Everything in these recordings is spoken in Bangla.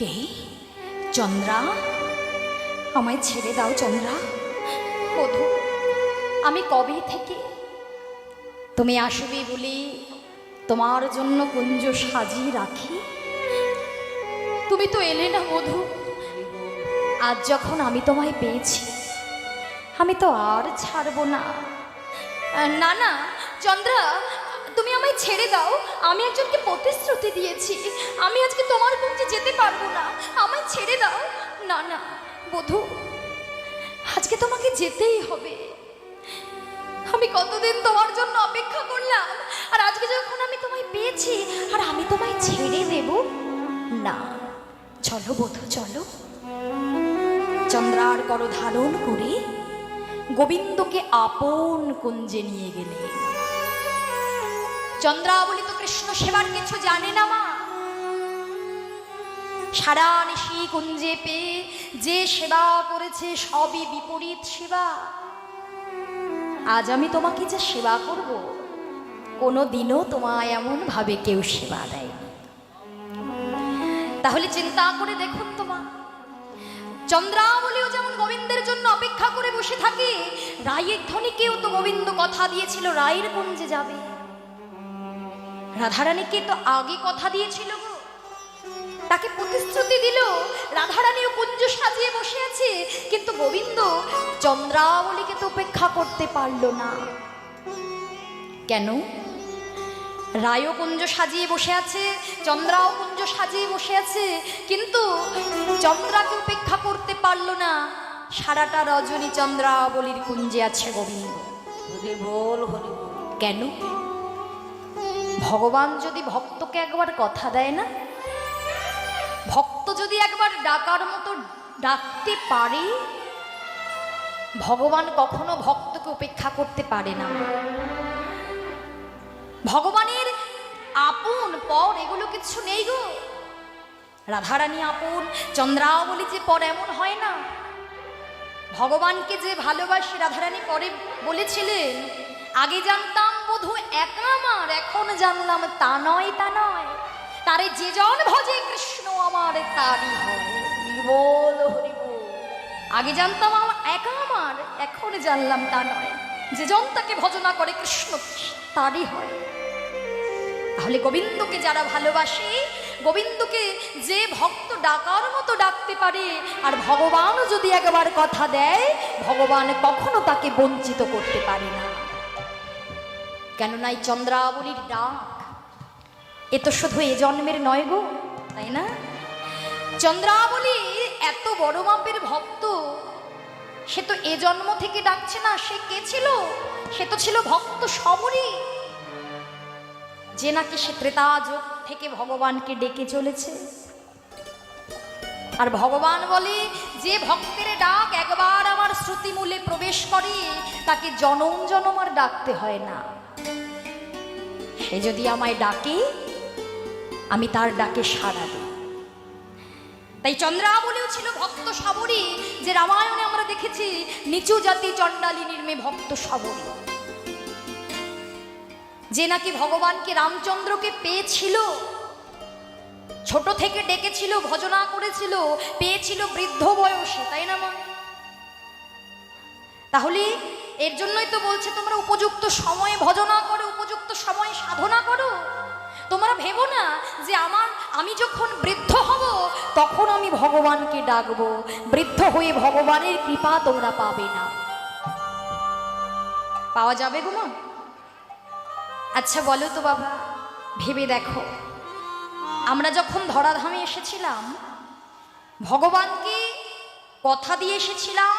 কে? চন্দ্রা, আমায় ছেড়ে দাও চন্দ্রা। বধূ, আমি কবে থেকে তুমি আসবে বলে তোমার জন্য কুঞ্জ সাজিয়ে রাখি, তুমি তো এলে না বধূ। আজ যখন আমি তোমায় পেয়েছি, আমি তো আর ছাড়বো না। না না চন্দ্রা, তুমি আমায় ছেড়ে দাও। আমি একজনকে প্রতিশ্রুতি দিয়েছি, আমি আজকে তোমার কুঞ্জে যেতে পারবো না। আমায় ছেড়ে দাও। না না বধূ, আজকে তোমাকে যেতেই হবে। আমি কতদিন তোমার জন্য অপেক্ষা করলাম, আর আজকে যখন আমি তোমায় পেয়েছি আর আমি তোমায় ছেড়ে দেব না। চলো বধূ চলো। চন্দ্রার কর ধারণ করে গোবিন্দকে আপন কুঞ্জে নিয়ে গেলে। চন্দ্রাবলী তো কৃষ্ণ সেবার কিছু জানে না মা। সারা নিশি কুঞ্জে পেয়ে যে সেবা করেছে সবই বিপরীত সেবা। আজ আমি তোমাকে যে সেবা করব, কোনো দিনও তোমায় এমন ভাবে কেউ সেবা দেয়নি। তাহলে চিন্তা করে দেখুন তোমা, চন্দ্রাবলীও যেমন গোবিন্দের জন্য অপেক্ষা করে বসে থাকে, রায়ের ধ্বনিকেও তো গোবিন্দ কথা দিয়েছিল রায়ের কুঞ্জে যাবে। রাধারানীকে তো আগে কথা দিয়েছিল গো, তাকে প্রতিশ্রুতি দিল, রাধারানীও কুঞ্জ সাজিয়ে বসে আছে। কিন্তু গোবিন্দ চন্দ্রাবলীকে তো উপেক্ষা করতে পারল না। কেন? রায়ও কুঞ্জ সাজিয়ে বসে আছে, চন্দ্রাও কুঞ্জ সাজিয়ে বসে আছে, কিন্তু চন্দ্রাকে উপেক্ষা করতে পারল না। সারাটা রজনী চন্দ্রাবলীর কুঞ্জে আছে গোবিন্দ। হরি বল হরি বল। কেন? ভগবান যদি ভক্তকে একবার কথা দেয় না, ভক্ত যদি একবার ডাকার মতো ডাকতে পারে, ভগবান কখনো ভক্তকে উপেক্ষা করতে পারে না। ভগবানের আপন পর এগুলো কিছু নেই গো। রাধারানী আপন, চন্দ্রাবলী যে পর এমন হয় না। ভগবানকে যে ভালোবাসে রাধারানী পরে বলেছিলেন, আগে জানতাম বধূ একা আমার, এখন জানলাম তা নয় তা নয়। তারে যে জন ভজে কৃষ্ণ আমার তারই হয়। বল হরি বল। আগে জানতাম একা আমার, এখন জানলাম তা নয়। যে জন তাকে ভজনা করে কৃষ্ণ তারই হয়। তাহলে গোবিন্দকে যারা ভালোবাসে, গোবিন্দকে যে ভক্ত ডাকার মতো ডাকতে পারে, আর ভগবানও যদি একবার কথা দেয়, ভগবান কখনো তাকে বঞ্চিত করতে পারে না। কেননা এই চন্দ্রাবলীর ডাক এ তো শুধু এ জন্মের নয় গো, তাই না? চন্দ্রাবলী এত বড় মাপের ভক্ত, সে তো এ জন্ম থেকে ডাকছে না। সে কে ছিল? সে তো ছিল ভক্ত শবরী, যে নাকি সে ত্রেতা যুগ থেকে ভগবানকে ডেকে চলেছে। আর ভগবান বলে, যে ভক্তের ডাক একবার আমার শ্রুতিমূলে প্রবেশ করে, তাকে জনম জনম আর ডাকতে হয় না। সে যদি আমায় ডাকে, আমি তার ডাকে সাড়া দিই। তাই চন্দ্রাবলীও ছিল ভক্ত শবরী, যে রামায়ণে আমরা দেখেছি নিচু জাতি চণ্ডালিনীর মেয়ে ভক্ত শবরী, যে নাকি ভগবানকে রামচন্দ্রকে পেয়েছিল, ছোট থেকে ডেকেছিল, ভজনা করেছিল, পেয়েছিল বৃদ্ধ বয়সে, তাই না মা? তাহলে এর জন্যই তো বলছে তোমরা উপযুক্ত সময়ে ভজনা করো, উপযুক্ত সময়ে সাধনা করো। তোমরা ভেবো না যে আমি যখন বৃদ্ধ হব তখন আমি ভগবানকে ডাকবো। বৃদ্ধ হয়ে ভগবানের কৃপা তোমরা পাবে না। পাওয়া যাবে গো মা? আচ্ছা বলো তো বাবা, ভেবে দেখো, আমরা যখন ধরাধামে এসেছিলাম, ভগবানকে কথা দিয়ে এসেছিলাম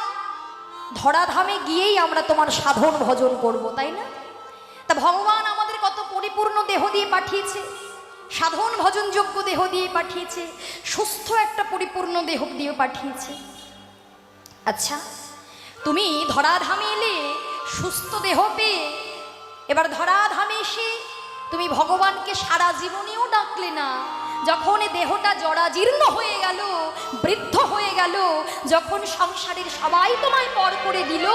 ধরাধামে গিয়েই আমরা তোমার সাধন ভজন করব, তাই না? তা ভগবান আমাদের কত পরিপূর্ণ দেহ দিয়ে পাঠিয়েছে, সাধন ভজন যোগ্য দেহ দিয়ে পাঠিয়েছে, সুস্থ একটা পরিপূর্ণ দেহ দিয়ে পাঠিয়েছে। আচ্ছা, তুমি ধরাধামে এলে সুস্থ দেহ পেয়ে, এবার ধরাধামে এসে তুমি ভগবানকে সারা জীবনেও ডাকলে না। যখন দেহটা জরাজীর্ণ হয়ে গেল, বৃদ্ধ হয়ে গেল, যখন সংসারের সবাই তোমায় পর করে দিল,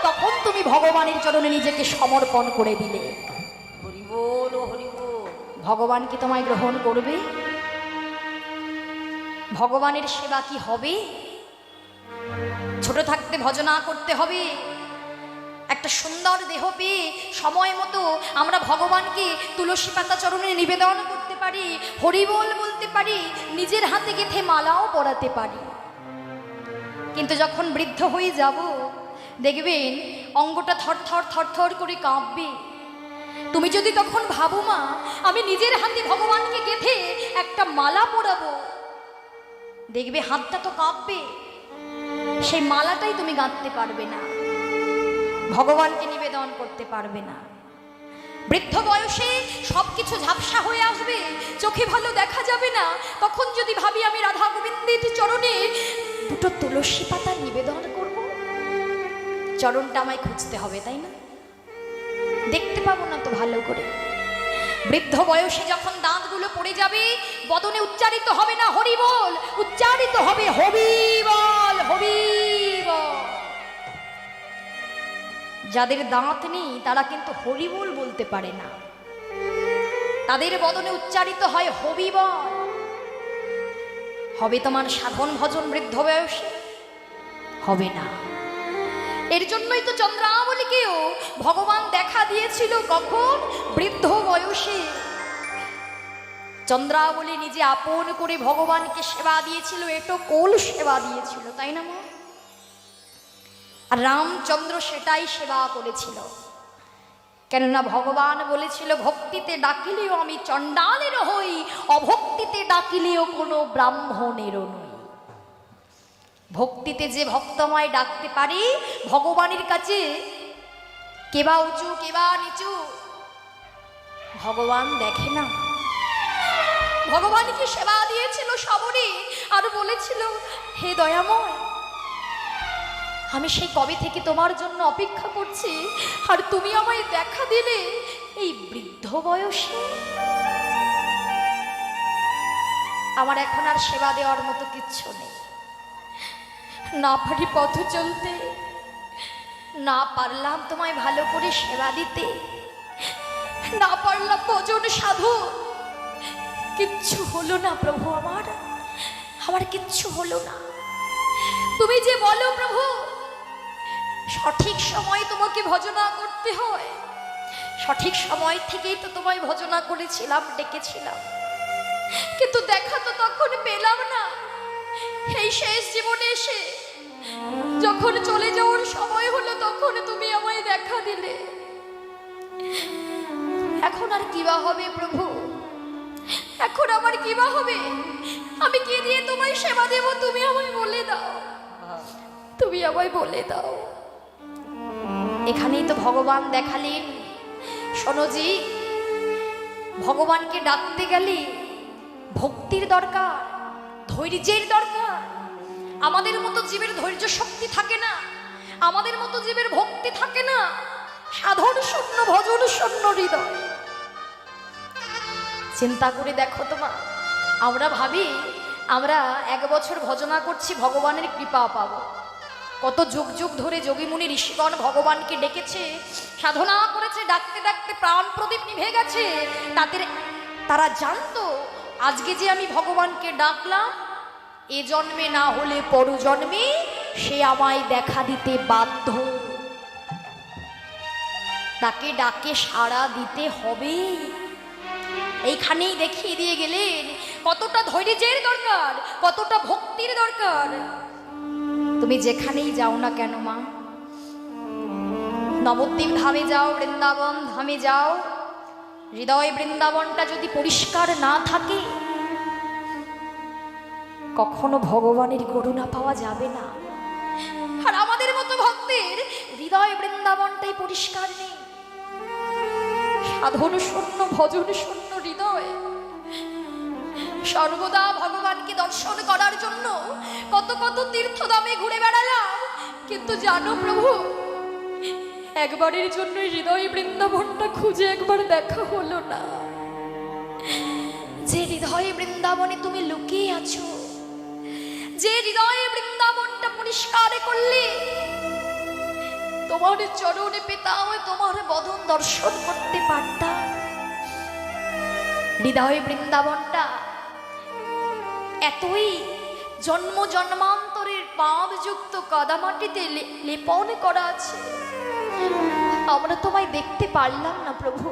তখন তুমি ভগবানের চরণে নিজেকে সমর্পণ করে দিলে। হরি বল হরি বল। ভগবান কি তোমায় গ্রহণ করবে? ভগবানের সেবা কি হবে? ছোট থাকতে ভজনা করতে হবে, একটা সুন্দর দেহ পেয়ে সময় মতো আমরা ভগবানকে তুলসী পাতা চরণে নিবেদন করতে পারি, হরিবোল বলতে পারি, নিজের হাতে গেঁথে মালাও পরাতে পারি। কিন্তু যখন বৃদ্ধ হয়ে যাব, দেখবেন অঙ্গটা থরথর থরথর করে কাঁপবে। তুমি যদি তখন ভাবো মা আমি নিজের হাতে ভগবানকে গেঁথে একটা মালা পরাবো, দেখবে হাতটা তো কাঁপবে, সেই মালাটাই তুমি গাঁথতে পারবে না, ভগবানকে নিবেদন করতে পারবে না। বৃদ্ধ বয়সে সবকিছু ঝাপসা হয়ে আসবে, চোখে ভালো দেখা যাবে না। তখন যদি ভাবি আমি রাধা গোবিন্দের চরণে দুটো তুলসী পাতা নিবেদন করব, চরণটা আমায় খুঁজতে হবে, তাই না? দেখতে পাবো না তো ভালো করে। বৃদ্ধ বয়সে যখন দাঁতগুলো পড়ে যাবে, বদনে উচ্চারিত হবে না হরি বল, উচ্চারিত হবে হবি বল, হবি বল। যাদের দাঁত নেই তারা কিন্তু হরি বল বলতে পারে না, তাদের বদনে উচ্চারিত হয় হবি বল। হবে তোমার সাধন ভজন বৃদ্ধ বয়সে? হবে না। এর জন্যই তো চন্দ্রাবলীকেও ভগবান দেখা দিয়েছিল কখন? বৃদ্ধ বয়সে। চন্দ্রাবলী নিজে আপন করে ভগবানকে সেবা দিয়েছিল, এটো কোল সেবা দিয়েছিল, তাই না মা? আর রামচন্দ্র সেটাই সেবা করেছিল, কেননা ভগবান বলেছিল ভক্তিতে ডাকিলেও আমি চণ্ডালের হই, অভক্তিতে ডাকিলেও কোনো ব্রাহ্মণেরও নই। ভক্তিতে যে ভক্তময় ডাকতে পারি, ভগবানের কাছে কেবা উঁচু কেবা নিচু ভগবান দেখে না। ভগবানকে সেবা দিয়েছিল সবরই, আর বলেছিল হে দয়াময়, আমি সেই কবে থেকে তোমার জন্য অপেক্ষা করছি, আর তুমি আমায় দেখা দিলে এই বৃদ্ধ বয়সে। আমার এখন আর সেবা দেওয়ার মতো কিচ্ছু নেই, না পারি পথ চলতে, না পারলাম তোমায় ভালো করে সেবা দিতে, না পারলাম ভজন সাধু, কিচ্ছু হলো না প্রভু, আমার কিচ্ছু হলো না। তুমি যে বলো প্রভু সঠিক সময় তোমাকে ভজনা করতে হয়, সঠিক সময় থেকেই তো তোমায় ভজনা করেছিলাম, ডেকেছিলাম, কিন্তু দেখা তো তখন পেলাম না। এই শেষ জীবনে এসে যখন চলে যাওয়ার সময় হলো, তখন তুমি আমায় দেখা দিলে। এখন আর কিবা হবে প্রভু, এখন আমার কিবা হবে? আমি কি দিয়ে তোমায় সেবা দেব? তুমি আমায় বলে দাও, তুমি আমায় বলে দাও। এখানেই তো ভগবান দেখালেন, শোনো জি, ভগবানকে ডাকতে গেলে ভক্তির দরকার, ধৈর্যের দরকার। আমাদের মতো জীবের ধৈর্য শক্তি থাকে না, আমাদের মতো জীবের ভক্তি থাকে না, সাধন শূন্য ভজন শূন্য হৃদয়। চিন্তা করে দেখো তোমা, আমরা ভাবি আমরা 1 বছর ভজনা করছি ভগবানের কৃপা পাবো। কত যুগ যুগ ধরে যোগীমুনি ঋষিগণ ভগবানকে ডেকেছে, সাধনা করেছে, ডাকতে ডাকতে প্রাণ প্রদীপ নিভে গেছে। তারা জানতো আজকে যে আমি ভগবানকে ডাকলাম, এ জন্মে না হলে পর জন্মে সে আমায় দেখা দিতে বাধ্য, তাকে ডাকে সাড়া দিতে হবে। এইখানেই দেখিয়ে দিয়ে গেলেন কতটা ধৈর্যের দরকার, কতটা ভক্তির দরকার। তুমি যেখানেই যাও না কেন মা, নবদ্বীপ ধামে যাও, বৃন্দাবন ধামে যাও, হৃদয় বৃন্দাবনটা যদি পরিষ্কার না থাকে, কখনো ভগবানের করুণা পাওয়া যাবে না। আর আমাদের মতো ভক্তের হৃদয় বৃন্দাবনটাই পরিষ্কার নেই, সাধন শূন্য ভজন শূন্য হৃদয়। সর্বদা ভগবানকে দর্শন করার জন্য কত কত তীর্থধামে ঘুরে বেড়ালাম, কিন্তু জানো প্রভু, একবারের জন্য হৃদয় বৃন্দাবনটা খুঁজে একবার দেখা হলো না। যে হৃদয় বৃন্দাবনে তুমি লুকিয়ে আছো, যে হৃদয়ে বৃন্দাবনটা পরিষ্কার করলে তোমার চরণে পেতাম, তোমার বদন দর্শন করতে পারতাম। হৃদয় বৃন্দাবনটা এতই জন্ম জন্মান্তরের পাপযুক্ত কাদামাটিতে লেপন করা আছে। আমরা তোমায় দেখতে পারলাম না প্রভু।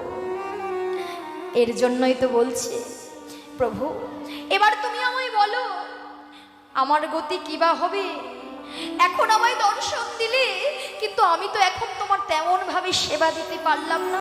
এর জন্যই তো বলছি প্রভু, এবার তুমি আমায় বলো আমার গতি কিবা হবে। এখন আমায় দর্শন দিলে, কিন্তু আমি তো এখন তোমার তেমন ভাবে সেবা দিতে পারলাম না।